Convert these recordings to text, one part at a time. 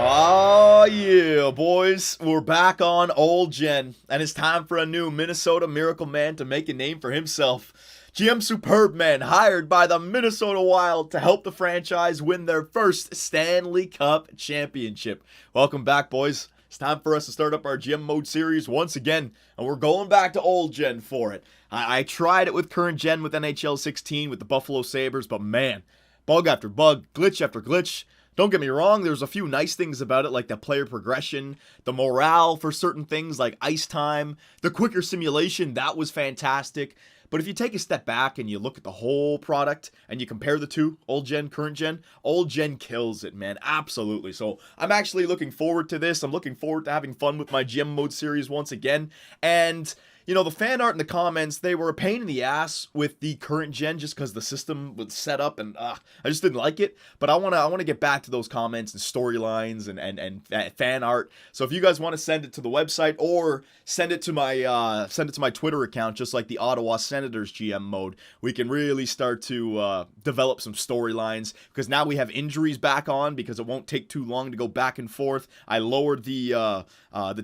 Oh yeah, boys. We're back on Old Gen, and it's time for a new Minnesota Miracle Man to make a name for himself. GM Superbman hired by the Minnesota Wild to help the franchise win their first Stanley Cup championship. Welcome back, boys. It's time for us to start up our GM mode series once again, and we're going back to Old Gen for it. I tried it with current gen with NHL 16 with the Buffalo Sabres, but man, bug after bug, glitch after glitch. Don't get me wrong, there's a few nice things about it, like the player progression, the morale for certain things like ice time, the quicker simulation, that was fantastic. But if you take a step back and you look at the whole product and you compare the two, old gen, current gen, old gen kills it, man. Absolutely. So I'm actually looking forward to this. I'm looking forward to having fun with my GM mode series once again. And the fan art in the comments, they were a pain in the ass with the current gen just because the system was set up and I just didn't like it. But I wanna get back to those comments and storylines and fan art. So if you guys want to send it to the website or send it to my Twitter account, just like the Ottawa Senators GM mode, we can really start to develop some storylines because now we have injuries back on because it won't take too long to go back and forth. I lowered the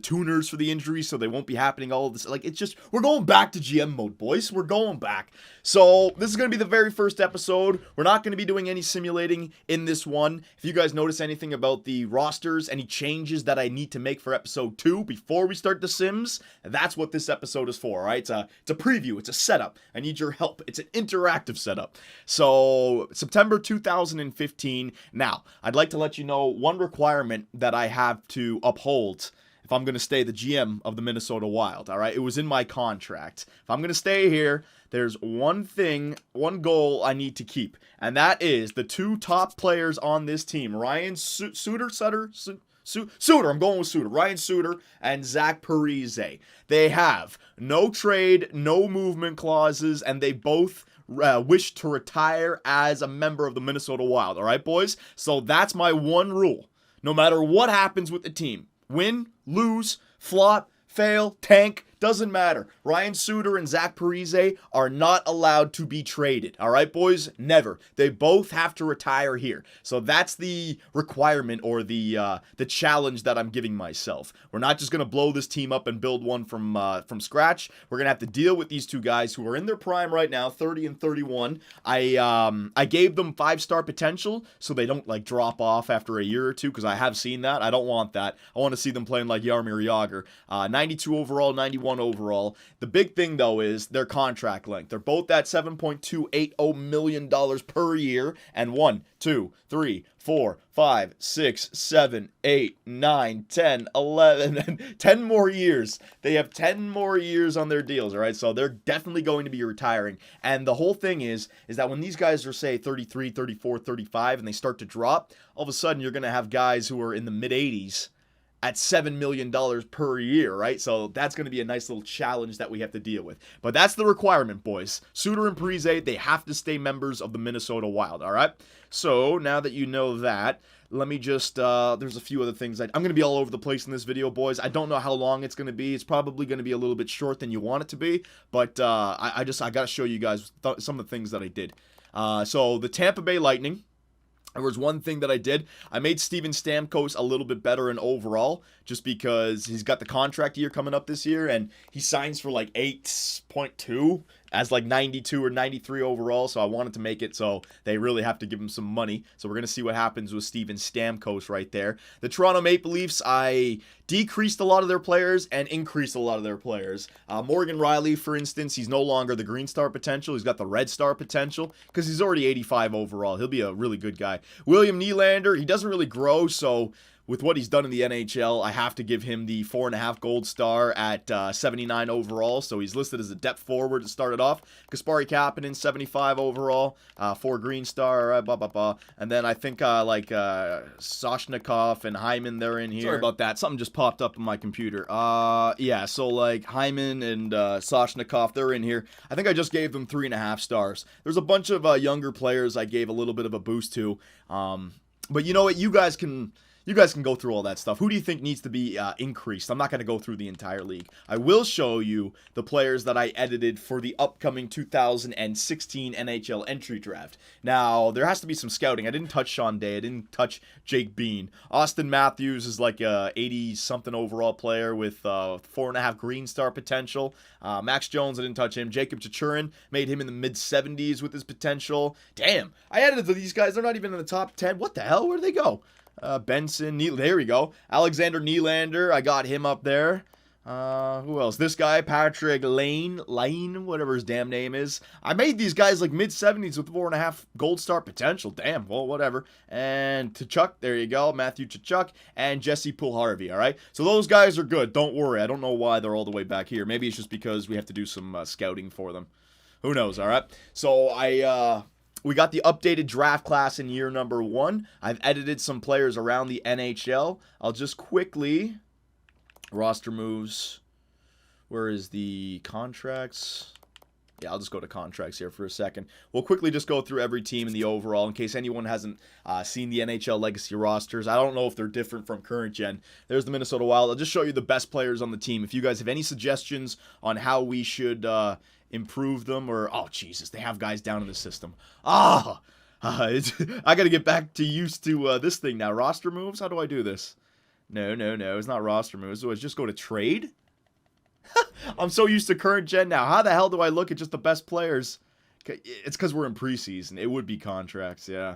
tuners for the injuries so they won't be happening all of this. Like, it's just, we're going back to GM mode, boys. We're going back. So this is going to be the very first episode. We're not going to be doing any simulating in this one. If you guys notice anything about the rosters, any changes that I need to make for episode 2 before we start the sims, that's what this episode is for, all right? It's a preview. It's a setup. I need your help. It's an interactive setup. So September 2015. Now, I'd like to let you know one requirement that I have to uphold if I'm going to stay the GM of the Minnesota Wild, all right? It was in my contract. If I'm going to stay here, there's one goal I need to keep, and that is the two top players on this team, Ryan Suter, I'm going with Suter. Ryan Suter and Zach Parise. They have no trade, no movement clauses, and they both wish to retire as a member of the Minnesota Wild, all right, boys? So that's my one rule. No matter what happens with the team, win, lose, flop, fail, tank, doesn't matter. Ryan Suter and Zach Parise are not allowed to be traded. All right, boys? Never. They both have to retire here. So that's the requirement or the challenge that I'm giving myself. We're not just going to blow this team up and build one from scratch. We're going to have to deal with these two guys who are in their prime right now, 30 and 31. I gave them 5-star potential so they don't like drop off after a year or two because I have seen that. I don't want that. I want to see them playing like Jaromir Jagr. 92 overall, 91 overall. The big thing though is their contract length. They're both at $7.280 million per year, and 1, 2, 3, 4, 5, 6, 7, 8, 9, 10, 11, and 10 more years. They have 10 more years on their deals, all right? So they're definitely going to be retiring. And the whole thing is that when these guys are, say, 33, 34, 35, and they start to drop, all of a sudden you're going to have guys who are in the mid-80s at $7 million per year, right? So that's going to be a nice little challenge that we have to deal with. But that's the requirement, boys. Suter and Parise, they have to stay members of the Minnesota Wild, all right? So now that you know that, let me just, there's a few other things. I'm going to be all over the place in this video, boys. I don't know how long it's going to be. It's probably going to be a little bit short than you want it to be. But I got to show you guys some of the things that I did. So the Tampa Bay Lightning. There was one thing that I did. I made Steven Stamkos a little bit better in overall just because he's got the contract year coming up this year and he signs for like 8.2 as like 92 or 93 overall. So I wanted to make it so they really have to give him some money. So we're going to see what happens with Steven Stamkos right there. The Toronto Maple Leafs, I decreased a lot of their players and increased a lot of their players. Morgan Rielly, for instance, he's no longer the green star potential. He's got the red star potential because he's already 85 overall. He'll be a really good guy. William Nylander, he doesn't really grow, so with what he's done in the NHL, I have to give him the 4.5 gold star at 79 overall. So he's listed as a depth forward to start it off. Kasperi Kapanen, 75 overall, 4 green star, and then I think Soshnikov and Hyman, they're in here. Sorry about that. Something just popped up on my computer. Yeah, so like Hyman and Soshnikov, they're in here. I think I just gave them 3.5 stars. There's a bunch of younger players I gave a little bit of a boost to. But you know what? You guys can You guys can go through all that stuff. Who do you think needs to be increased? I'm not going to go through the entire league. I will show you the players that I edited for the upcoming 2016 NHL entry draft. Now, there has to be some scouting. I didn't touch Sean Day. I didn't touch Jake Bean. Austin Matthews is like a 80-something overall player with 4.5 green star potential. Max Jones, I didn't touch him. Jacob Chichurin, made him in the mid-70s with his potential. Damn, I added to these guys. They're not even in the top 10. What the hell? Where'd they go? Benson, there we go. Alexander Nylander, I got him up there. Who else? This guy, Patrick Lane, whatever his damn name is. I made these guys like mid-70s with 4.5 gold star potential. Damn, well, whatever. And Tkachuk, there you go. Matthew Tkachuk and Jesse Pulharvey, all right? So those guys are good. Don't worry. I don't know why they're all the way back here. Maybe it's just because we have to do some scouting for them. Who knows, all right? So we got the updated draft class in year number 1. I've edited some players around the NHL. I'll just quickly... Roster moves. Where is the contracts? Yeah, I'll just go to contracts here for a second. We'll quickly just go through every team in the overall in case anyone hasn't seen the NHL Legacy rosters. I don't know if they're different from current gen. There's the Minnesota Wild. I'll just show you the best players on the team. If you guys have any suggestions on how we should improve them or... Oh, Jesus, they have guys down in the system. I got to get back to used to this thing now. Roster moves? How do I do this? No. It's not roster moves. So it's just go to trade? I'm so used to current gen now. How the hell do I look at just the best players? It's because we're in preseason. It would be contracts, yeah.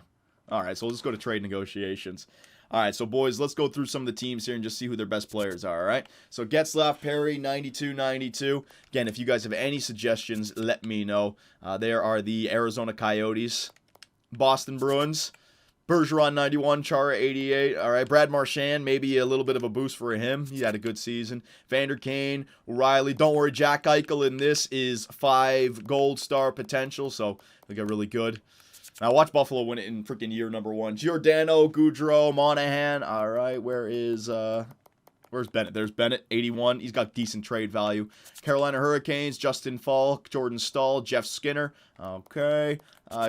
All right, so we'll just go to trade negotiations. All right, so boys, let's go through some of the teams here and just see who their best players are, all right? So Getzlaf, Perry, 92-92. Again, if you guys have any suggestions, let me know. There are the Arizona Coyotes, Boston Bruins, Bergeron 91, Chara 88. All right, Brad Marchand, maybe a little bit of a boost for him. He had a good season. Vander Kane, O'Reilly. Don't worry, Jack Eichel in this is 5 gold star potential, so they got really good. Now watch Buffalo win it in freaking year number 1. Giordano, Goudreau, Monahan. All right, where's Bennett? There's Bennett, 81. He's got decent trade value. Carolina Hurricanes, Justin Falk, Jordan Stahl, Jeff Skinner. Okay.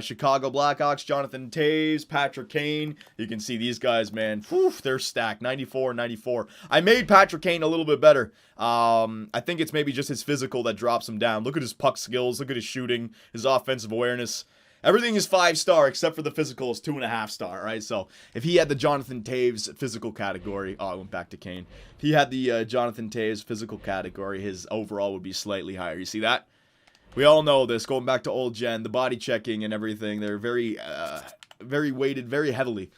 Chicago Blackhawks, Jonathan Toews, Patrick Kane. You can see these guys, man. Whew, they're stacked. 94-94. I made Patrick Kane a little bit better. I think it's maybe just his physical that drops him down. Look at his puck skills. Look at his shooting, his offensive awareness. Everything is 5-star except for the physical is 2.5-star, right? So if he had the Jonathan Toews physical category, I went back to Kane. If he had the Jonathan Toews physical category, his overall would be slightly higher. You see that? We all know this. Going back to old gen, the body checking and everything, they're very weighted very heavily.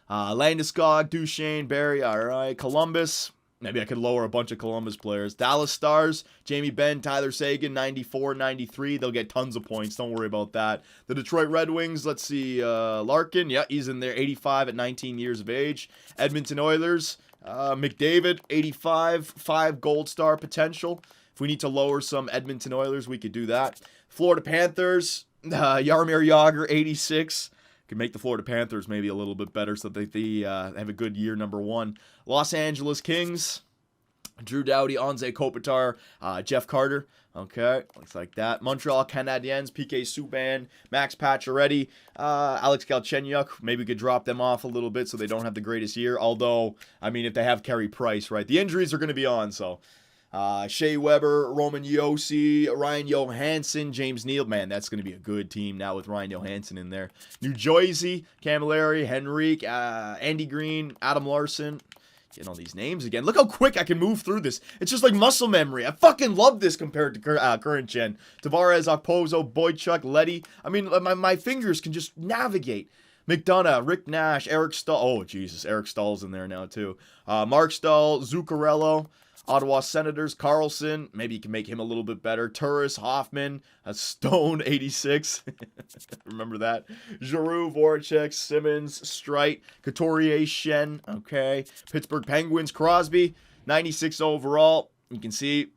Landeskog, Duchesne, Barry, all right. Columbus. Maybe I could lower a bunch of Columbus players. Dallas Stars, Jamie Benn, Tyler Seguin, 94, 93. They'll get tons of points. Don't worry about that. The Detroit Red Wings, let's see. Larkin, yeah, he's in there. 85 at 19 years of age. Edmonton Oilers, McDavid, 85, 5 gold star potential. If we need to lower some Edmonton Oilers, we could do that. Florida Panthers, Jaromir Jagr, 86. Could make the Florida Panthers maybe a little bit better so that they have a good year number 1. Los Angeles Kings, Drew Doughty, Anze Kopitar, Jeff Carter. Okay, looks like that. Montreal Canadiens, PK Subban, Max Pacioretty, Alex Galchenyuk. Maybe we could drop them off a little bit so they don't have the greatest year. Although, I mean, if they have Carey Price, right? The injuries are going to be on, so... Shea Weber, Roman Josi, Ryan Johansson, James Neal. Man, that's going to be a good team now with Ryan Johansson in there. New Jersey, Camilleri, Henrique, Andy Green, Adam Larson. Getting all these names again. Look how quick I can move through this. It's just like muscle memory. I fucking love this compared to current gen. Tavares, Okposo, Boychuk, Letty. I mean, my fingers can just navigate. McDonough, Rick Nash, Eric Stahl. Oh, Jesus. Eric Stahl's in there now, too. Mark Stahl, Zuccarello. Ottawa Senators, Carlson, maybe you can make him a little bit better. Turris, Hoffman, Stone, 86. Remember that? Giroux, Voracek, Simmons, Strite, Couturier, Shen. Okay. Pittsburgh Penguins, Crosby, 96 overall. You can see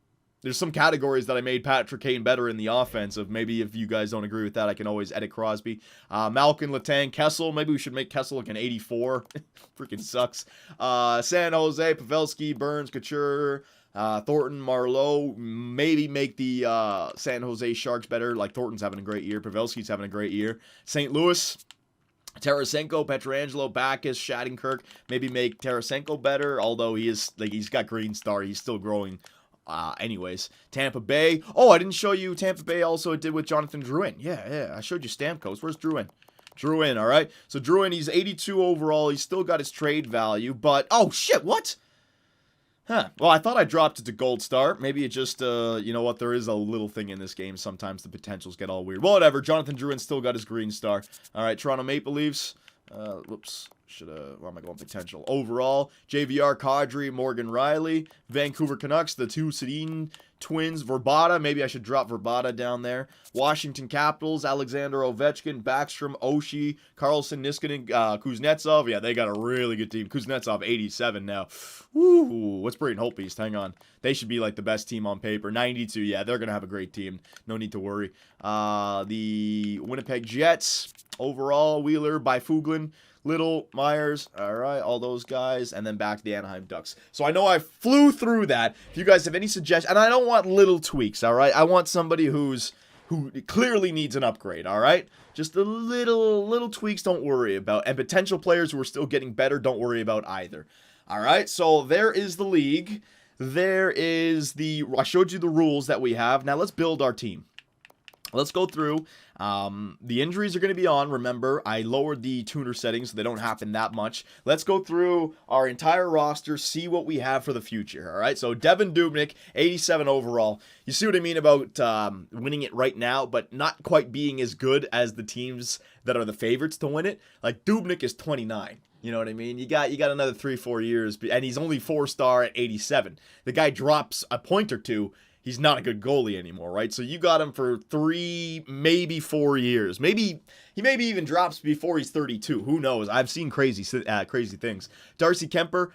there's some categories that I made Patrick Kane better in the offensive. Maybe if you guys don't agree with that, I can always edit Crosby. Malkin, Letang, Kessel. Maybe we should make Kessel like an 84. Freaking sucks. San Jose, Pavelski, Burns, Couture, Thornton, Marlowe. Maybe make the San Jose Sharks better. Like Thornton's having a great year. Pavelski's having a great year. St. Louis. Tarasenko, Petrangelo, Backus, Shattenkirk. Maybe make Tarasenko better, although he's got Green Star. He's still growing. Anyways, Tampa Bay. Oh, I didn't show you Tampa Bay also did with Jonathan Drouin. Yeah, I showed you Stamkos. Where's Drouin? Drouin, all right? So Drouin, he's 82 overall. He's still got his trade value, but... Oh, shit, what? Huh. Well, I thought I dropped it to Gold Star. Maybe it just, you know what? There is a little thing in this game. Sometimes the potentials get all weird. Well, whatever. Jonathan Drouin still got his Green Star. All right, Toronto Maple Leafs. Whoops. Where am I going? Potential. Overall, JVR, Kadri, Morgan Riley. Vancouver Canucks, the two Sedin twins. Verbata. Maybe I should drop Verbata down there. Washington Capitals, Alexander Ovechkin, Backstrom, Oshie, Carlson, Niskanen, Kuznetsov. Yeah, they got a really good team. Kuznetsov, 87 now. Woo! What's Brayden Holtbeast? Hang on. They should be like the best team on paper. 92. Yeah, they're going to have a great team. No need to worry. The Winnipeg Jets. Overall, Wheeler, Byfuglien, Little, Myers, all right, all those guys, and then back to the Anaheim Ducks. So I know I flew through that. If you guys have any suggestions, and I don't want little tweaks, all right? I want somebody who clearly needs an upgrade, all right? Just the little tweaks, don't worry about. And potential players who are still getting better, don't worry about either. All right, so there is the league. There is I showed you the rules that we have. Now let's build our team. Let's go through. The injuries are going to be on. Remember, I lowered the tuner settings so they don't happen that much. Let's go through our entire roster, see what we have for the future. All right, so Devin Dubnyk, 87 overall. You see what I mean about winning it right now, but not quite being as good as the teams that are the favorites to win it. Like Dubnyk is 29. You know what I mean? You got another 3-4 years, and he's only 4-star at 87. The guy drops a point or two. He's not a good goalie anymore, right? So you got him for 3, maybe 4 years. Maybe he even drops before he's 32. Who knows? I've seen crazy things. Darcy Kemper,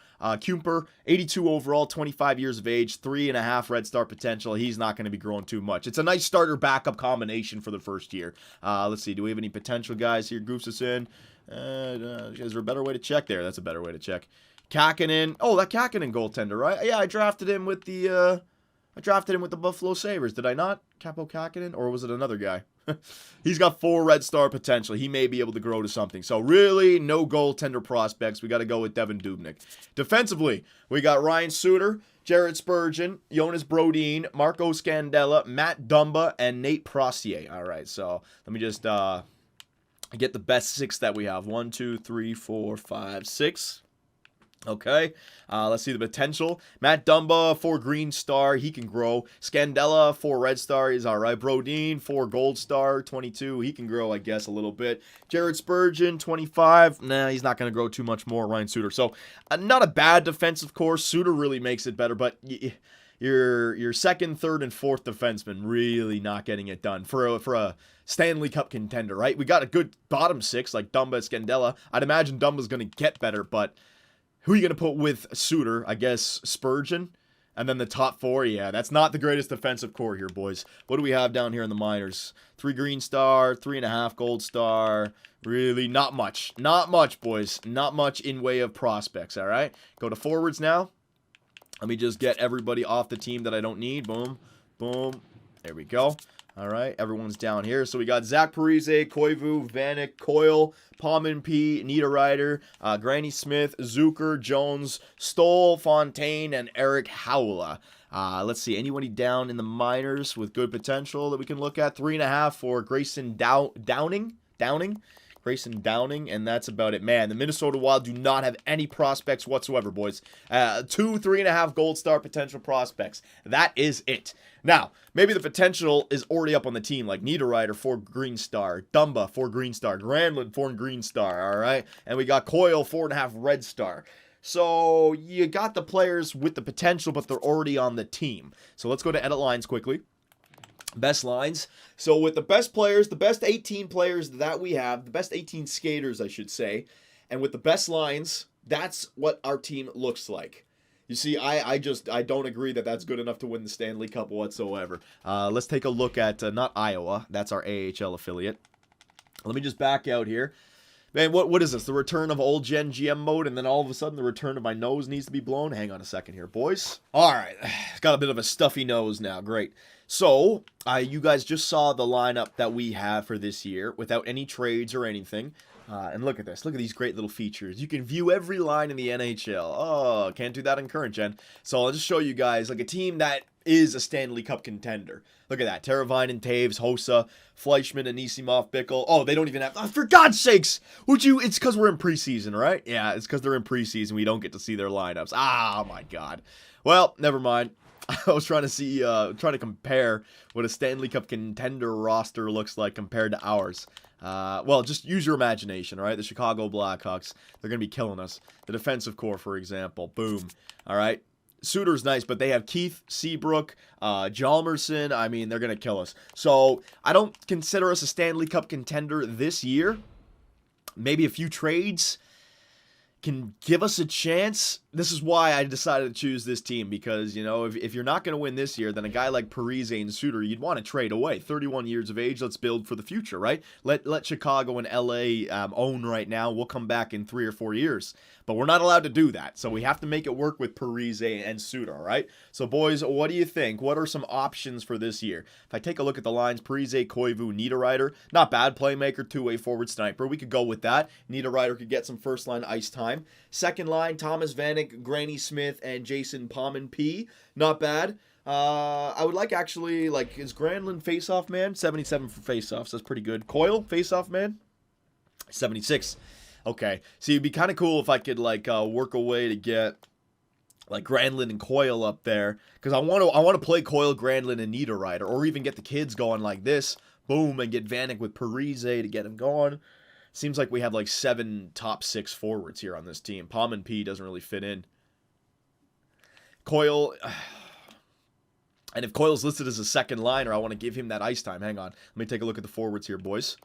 82 overall, 25 years of age, 3.5 Red Star potential. He's not going to be growing too much. It's a nice starter-backup combination for the first year. Let's see. Do we have any potential guys here? Goofs us in. Is there a better way to check there? That's a better way to check. Kakinen. Oh, that Kakinen goaltender, right? Yeah, I drafted him with the Buffalo Sabres, did I not? Capo Kakinen? Or was it another guy? He's got 4 Red Star potential. He may be able to grow to something. So really, no goaltender prospects. We got to go with Devin Dubnyk. Defensively, we got Ryan Suter, Jared Spurgeon, Jonas Brodin, Marco Scandella, Matt Dumba, and Nate Prossier. All right, so let me just get the best 6 that we have. 1, 2, 3, 4, 5, 6. Okay, let's see the potential. Matt Dumba, 4 Green Star, he can grow. Scandella, 4 Red Star, he's all right. Brodin, 4 Gold Star, 22, he can grow, I guess, a little bit. Jared Spurgeon, 25, nah, he's not going to grow too much more. Ryan Suter, so not a bad defensive core. Suter really makes it better, but your second, third, and fourth defenseman really not getting it done for a Stanley Cup contender, right? We got a good bottom 6 like Dumba, Scandella. I'd imagine Dumba's going to get better, but who are you going to put with Suter? I guess Spurgeon. And then the top 4, yeah, that's not the greatest defensive core here, boys. What do we have down here in the minors? 3 Green Star, 3.5 Gold Star. Really, not much. Not much, boys. Not much in way of prospects, all right? Go to forwards now. Let me just get everybody off the team that I don't need. Boom, boom. There we go. All right, everyone's down here. So we got Zach Parise, Koivu, Vanek, Coyle, Palman P, Niederreiter, Granny Smith, Zucker, Jones, Stoll, Fontaine, and Eric Howla. Let's see, anybody down in the minors with good potential that we can look at? 3.5 for Grayson Downing. Grayson Downing, and that's about it. Man, the Minnesota Wild do not have any prospects whatsoever, boys. 2, 3.5 Gold Star potential prospects. That is it. Now, maybe the potential is already up on the team, like Niederreiter, 4 Green Star, Dumba, 4 Green Star, Granlund, 4 Green Star, all right? And we got Coyle, 4.5 Red Star. So you got the players with the potential, but they're already on the team. So let's go to edit lines quickly. Best lines. So with the best players, the best 18 players that we have, the best 18 skaters, I should say, and with the best lines, that's what our team looks like. You see, I don't agree that that's good enough to win the Stanley Cup whatsoever. Let's take a look at, not Iowa, that's our AHL affiliate. Let me just back out here. Man, what is this? The return of old gen GM mode, and then all of a sudden the return of my nose needs to be blown? Hang on a second here, boys. All right, it's got a bit of a stuffy nose now. Great. So, you guys just saw the lineup that we have for this year without any trades or anything. And look at this. Look at these great little features. You can view every line in the NHL. Oh, can't do that in current gen. So I'll just show you guys like a team that is a Stanley Cup contender. Look at that. Teravainen, Taves, Hossa, Fleischmann, Anisimov, Bickle. Oh, they don't even have... Oh, for God's sakes! Would you... It's because we're in preseason, right? Yeah, it's because they're in preseason. We don't get to see their lineups. Ah, my God. Well, never mind. I was trying to see... trying to compare what a Stanley Cup contender roster looks like compared to ours. Well, just use your imagination, all right? The Chicago Blackhawks, they're going to be killing us. The defensive core, for example, boom, all right? Suter's nice, but they have Keith, Seabrook, Hjalmarsson. I mean, they're going to kill us. So I don't consider us a Stanley Cup contender this year. Maybe a few trades can give us a chance. This is why I decided to choose this team, because, you know, if you're not going to win this year, then a guy like Parise and Suter, you'd want to trade away. 31 years of age, let's build for the future, right? Let Chicago and LA own right now. We'll come back in 3 or 4 years. But we're not allowed to do that, so we have to make it work with Parise and Suter, all right? So, boys, what do you think? What are some options for this year? If I take a look at the lines, Parise, Koivu, Niederreiter, not bad playmaker, two-way forward sniper. We could go with that. Niederreiter could get some first-line ice time. Second line, Thomas Vanek, Granny Smith, and Jason P. Not bad. I would like, actually, like, is Granlund face-off man? 77 for face-offs. That's pretty good. Coyle, face-off man? 76. Okay, so it'd be kind of cool if I could, like, work a way to get, like, Granlund and Coyle up there, because I want to play Coyle, Granlund, and Niederreiter, or even get the kids going like this, boom, and get Vanek with Parise to get him going. Seems like we have, like, 7 top 6 forwards here on this team. P doesn't really fit in. Coyle, and if Coyle's listed as a second liner, I want to give him that ice time. Hang on, let me take a look at the forwards here, boys.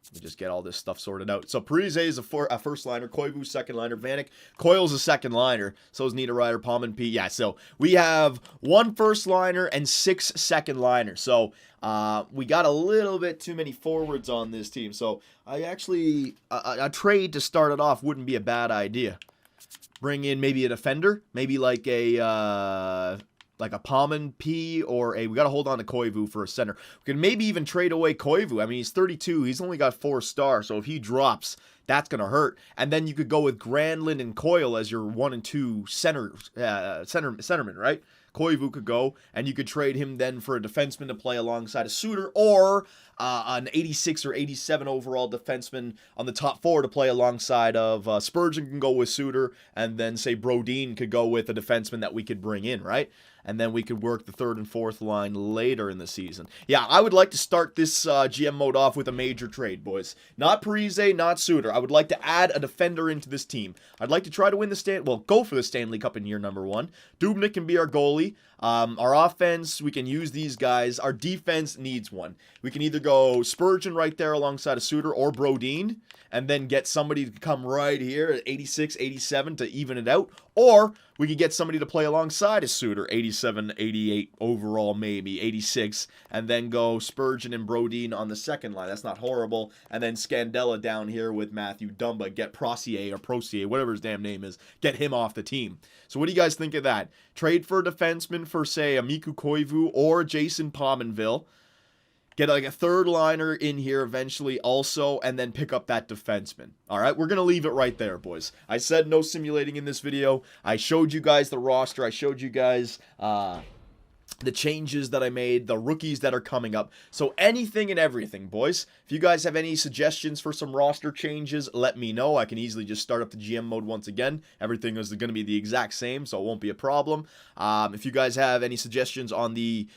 Let me just get all this stuff sorted out. So Parise is a first liner, Koivu second liner, Vanek, Coyle's a second liner, so is Niederreiter, P. Yeah, so we have 1 first liner and 6 second liners. So we got a little bit too many forwards on this team. So I actually a trade to start it off wouldn't be a bad idea. Bring in maybe a defender, maybe like a P, or we got to hold on to Koivu for a center. We can maybe even trade away Koivu. I mean, he's 32. He's only got 4 stars, so if he drops, that's going to hurt. And then you could go with Granlund and Coyle as your 1 and 2 centermen, right? Koivu could go, and you could trade him then for a defenseman to play alongside a Suter, or an 86 or 87 overall defenseman on the top 4 to play alongside of Spurgeon can go with Suter, and then, say, Brodin could go with a defenseman that we could bring in, right? And then we could work the 3rd and 4th line later in the season. Yeah, I would like to start this GM mode off with a major trade, boys. Not Parise, not Suter. I would like to add a defender into this team. I'd like to try to win the go for the Stanley Cup in year number 1. Dubnyk can be our goalie. Our offense, we can use these guys. Our defense needs one. We can either go Spurgeon right there alongside a Suter, or Brodin, and then get somebody to come right here at 86, 87 to even it out. Or we could get somebody to play alongside a Suter, 87, 88 overall, maybe 86, and then go Spurgeon and Brodin on the second line. That's not horrible. And then Scandella down here with Matthew Dumba. Get Prosier, whatever his damn name is. Get him off the team. So what do you guys think of that? Trade for a defenseman for, say, a Mikko Koivu or Jason Pominville. Get like a 3rd liner in here eventually also, and then pick up that defenseman. All right, we're going to leave it right there, boys. I said no simulating in this video. I showed you guys the roster. I showed you guys the changes that I made, the rookies that are coming up. So anything and everything, boys. If you guys have any suggestions for some roster changes, let me know. I can easily just start up the GM mode once again. Everything is going to be the exact same, so it won't be a problem. If you guys have any suggestions on the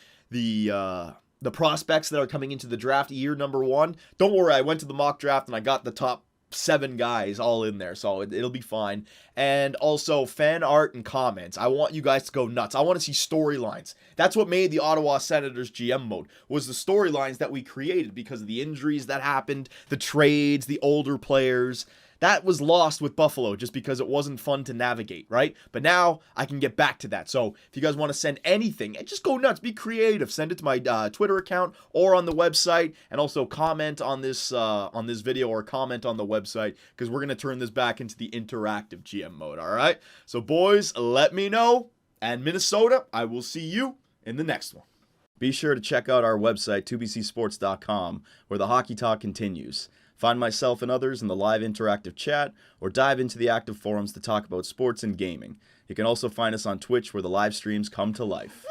prospects that are coming into the draft year number 1, don't worry, I went to the mock draft and I got the top 7 guys all in there, so it'll be fine. And also fan art and comments. I want you guys to go nuts. I want to see storylines. That's what made the Ottawa Senators GM mode, was the storylines that we created because of the injuries that happened, the trades, the older players. That was lost with Buffalo just because it wasn't fun to navigate, right? But now I can get back to that. So if you guys want to send anything, just go nuts, be creative. Send it to my Twitter account or on the website, and also comment on this video or comment on the website, because we're going to turn this back into the interactive GM mode, all right? So boys, let me know. And Minnesota, I will see you in the next one. Be sure to check out our website, 2bcsports.com, where the hockey talk continues. Find myself and others in the live interactive chat, or dive into the active forums to talk about sports and gaming. You can also find us on Twitch where the live streams come to life.